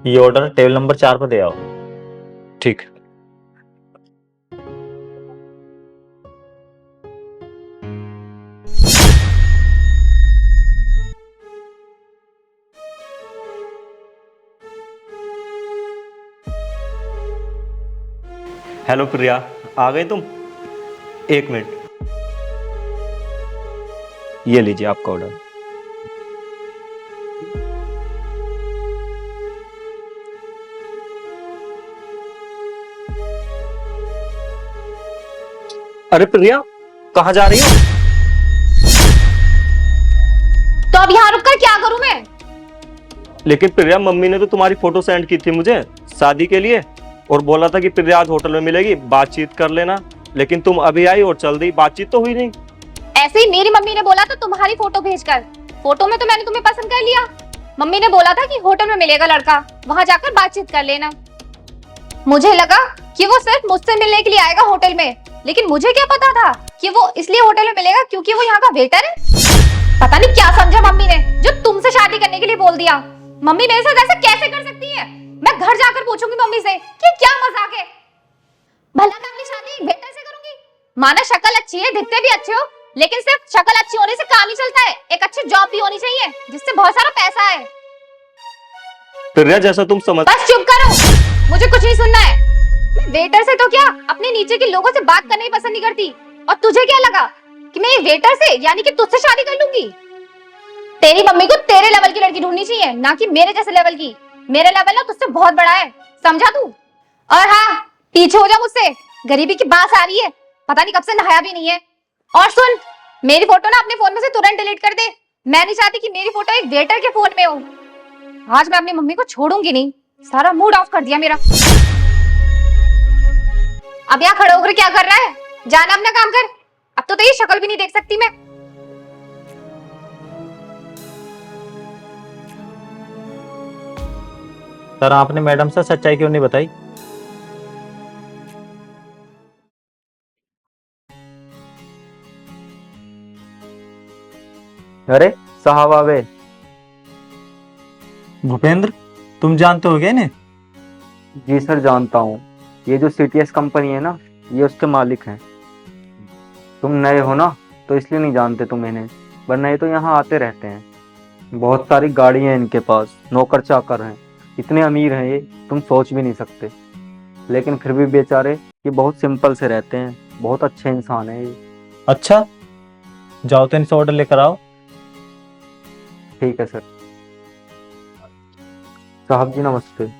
ये order table number 4 पर दे आओ। ठीक है। हेलो प्रिया, आ गई तुम? एक मिनट, ये लीजिए आपका ऑर्डर। अरे प्रिया, कहाँ जा रही हो? तो अब यहाँ रुककर क्या करूं मैं? लेकिन प्रिया, मम्मी ने तो तुम्हारी फोटो सेंड की थी मुझे शादी के लिए, और बोला था कि प्रिया आज होटल में मिलेगी, बातचीत कर लेना। लेकिन तुम अभी आई और चल दी, बातचीत तो हुई नहीं। ऐसे ही मेरी मम्मी ने बोला था तुम्हारी फोटो भेजकर। फोटो में तो मैंने तुम्हें पसंद कर लिया। मम्मी ने बोला था कि होटल में मिलेगा लड़का, वहां जाकर बातचीत कर लेना। मुझे लगा कि वो सिर्फ मुझसे मिलने के लिए आएगा होटल में, लेकिन मुझे क्या पता था कि वो इसलिए होटल में मिलेगा क्योंकि वो यहाँ का वेटर है। पता नहीं क्या समझा मम्मी ने जो तुमसे शादी करने के लिए बोल दिया। मम्मी मेरे साथ ऐसा कैसे कर सकती है? मैं घर जाकर पूछूंगी मम्मी से कि क्या मजाक है। भला मैं अपनी शादी एक वेटर से करूंगी? माना शक्ल अच्छी है, दिखते भी अच्छे हो, लेकिन सिर्फ शक्ल अच्छी होने से काम नहीं चलता है। एक अच्छी जॉब भी होनी चाहिए जिससे बहुत सारा पैसा है। प्रिया, जैसा तुम समझ। बस चुप करो, मुझे कुछ नहीं सुनना है। मैं वेटर से तो क्या, अपने नीचे के लोगों से बात करना ही पसंद नहीं करती। और तुझे क्या लगा कि मैं एक वेटर से यानी कि तुझसे शादी कर लूंगी? तेरी मम्मी को तेरे लेवल की लड़की ढूंढनी चाहिए, ना कि मेरे जैसे लेवल की। मेरा लेवल ना तुझसे बहुत बड़ा है, समझा तू? और हाँ, पीछे हो जा मुझसे, गरीबी की बात आ रही है। पता नहीं कब से नहाया भी नहीं है। और सुन, मेरी फोटो ना अपने फोन में से तुरंत डिलीट कर दे। मैं नहीं चाहती कि मेरी फोटो एक वेटर के फोन में हो। आज मैं अपनी मम्मी को छोड़ूंगी नहीं। सारा मूड ऑफ कर दिया मेरा। अब यहाँ खड़े होकर क्या कर रहा है? जाना अपना काम कर। अब तो तेरी शक्ल भी नहीं देख सकती मैं। सर, आपने मैडम से सच्चाई क्यों नहीं बताई? अरे साहब आ गए। भूपेंद्र, तुम जानते हो क्या इन्हें? जी सर, जानता हूँ। ये जो सीटीएस कंपनी है ना, ये उसके मालिक हैं। तुम नए हो ना, तो इसलिए नहीं जानते तुम इन्हें, वरना ये तो यहाँ आते रहते हैं। बहुत सारी गाड़ी हैं इनके पास, नौकर चाकर हैं, इतने अमीर हैं ये, तुम सोच भी नहीं सकते। लेकिन फिर भी बेचारे ये बहुत सिंपल से रहते हैं, बहुत अच्छे इंसान हैं ये। अच्छा, जाओ तो इनसे ऑर्डर लेकर आओ। ठीक है सर। साहब जी नमस्ते।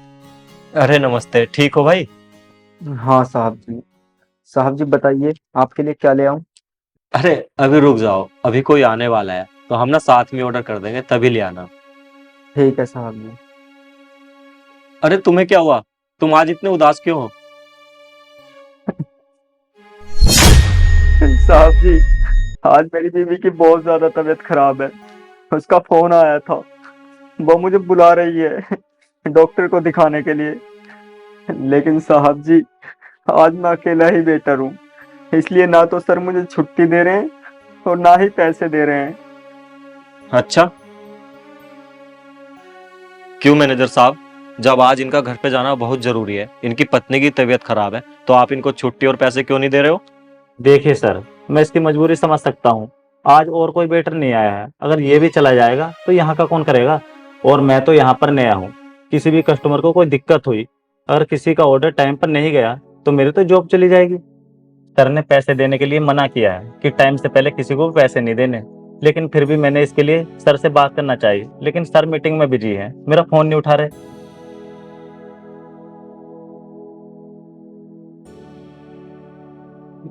अरे नमस्ते, ठीक हो भाई? हाँ साहब जी। साहब जी बताइए, आपके लिए क्या ले आऊं? अरे अभी रुक जाओ, अभी कोई आने वाला है तो हम ना साथ में ऑर्डर कर देंगे, तभी ले आना। ठीक है साहब जी। अरे तुम्हें क्या हुआ? तुम आज इतने उदास क्यों हो? साहब जी, आज मेरी बीवी की बहुत ज्यादा तबीयत खराब है। उसका फोन आया था, वो मुझे बुला रही है डॉक्टर को दिखाने के लिए। लेकिन साहब जी, आज मैं अकेला ही बेटर हूँ, इसलिए ना तो सर मुझे छुट्टी दे रहे हैं और ना ही पैसे दे रहे हैं। अच्छा, क्यों मैनेजर साहब, जब आज इनका घर पे जाना बहुत जरूरी है, इनकी पत्नी की तबीयत खराब है, तो आप इनको छुट्टी और पैसे क्यों नहीं दे रहे हो? देखिए सर, मैं इसकी मजबूरी समझ सकता हूँ। आज और कोई वेटर नहीं आया है, अगर ये भी चला जाएगा तो यहाँ का कौन करेगा? और मैं तो यहाँ पर नया हूँ। किसी भी कस्टमर को कोई दिक्कत हुई, अगर किसी का ऑर्डर टाइम पर नहीं गया, तो मेरी तो जॉब चली जाएगी। सर ने पैसे देने के लिए मना किया है कि टाइम से पहले किसी को पैसे नहीं देने, लेकिन फिर भी मैंने इसके लिए सर से बात करना चाहिए, लेकिन सर मीटिंग में बिजी है, मेरा फोन नहीं उठा रहे।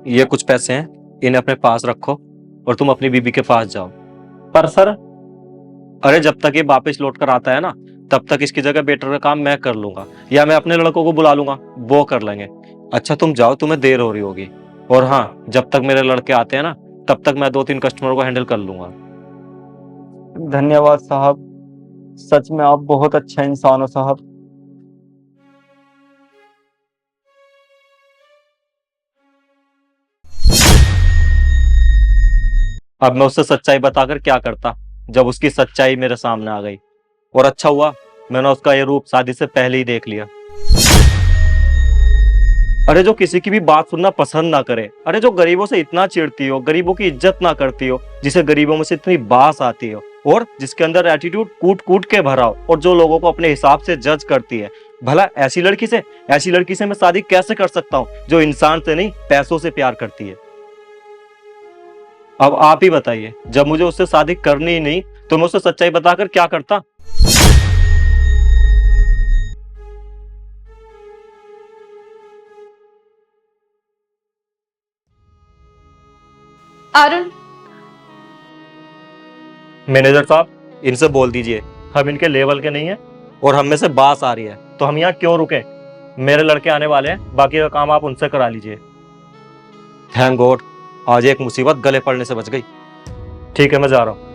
ये कुछ पैसे हैं, इन्हें अपने पास रखो और तुम अपनी बीबी के पास जाओ। पर सर, अरे जब तक ये वापस लौट कर आता है ना, तब तक इसकी जगह बेटर का काम मैं कर लूंगा, या मैं अपने लड़कों को बुला लूंगा, वो कर लेंगे। अच्छा तुम जाओ, तुम्हें देर हो रही होगी। और हाँ, जब तक मेरे लड़के आते हैं ना, तब तक मैं 2-3 कस्टमर को हैंडल कर लूंगा। धन्यवाद साहब, सच में आप बहुत अच्छा इंसान हो साहब। अब मैं उससे सच्चाई बताकर क्या करता, जब उसकी सच्चाई मेरे सामने आ गई। और अच्छा हुआ मैंने उसका ये रूप शादी से पहले ही देख लिया। अरे जो किसी की भी बात सुनना पसंद ना करे, अरे जो गरीबों से इतना चिढ़ती हो, गरीबों की इज्जत ना करती हो, जिसे गरीबों में से इतनी बास आती हो, और जिसके अंदर एटीट्यूड कूट कूट के भरा हो, और जो लोगों को अपने हिसाब से जज करती है, भला ऐसी लड़की से मैं शादी कैसे कर सकता हूँ जो इंसान से नहीं पैसों से प्यार करती है। अब आप ही बताइए, जब मुझे उससे शादी करनी ही नहीं तो मैं उसे सच्चाई बताकर क्या करता। अरुण, मैनेजर साहब, इनसे बोल दीजिए हम इनके लेवल के नहीं है और हम में से बास आ रही है, तो हम यहाँ क्यों रुके। मेरे लड़के आने वाले हैं, बाकी का काम आप उनसे करा लीजिए। थैंक गॉड, आज एक मुसीबत गले पड़ने से बच गई। ठीक है, मैं जा रहा हूँ।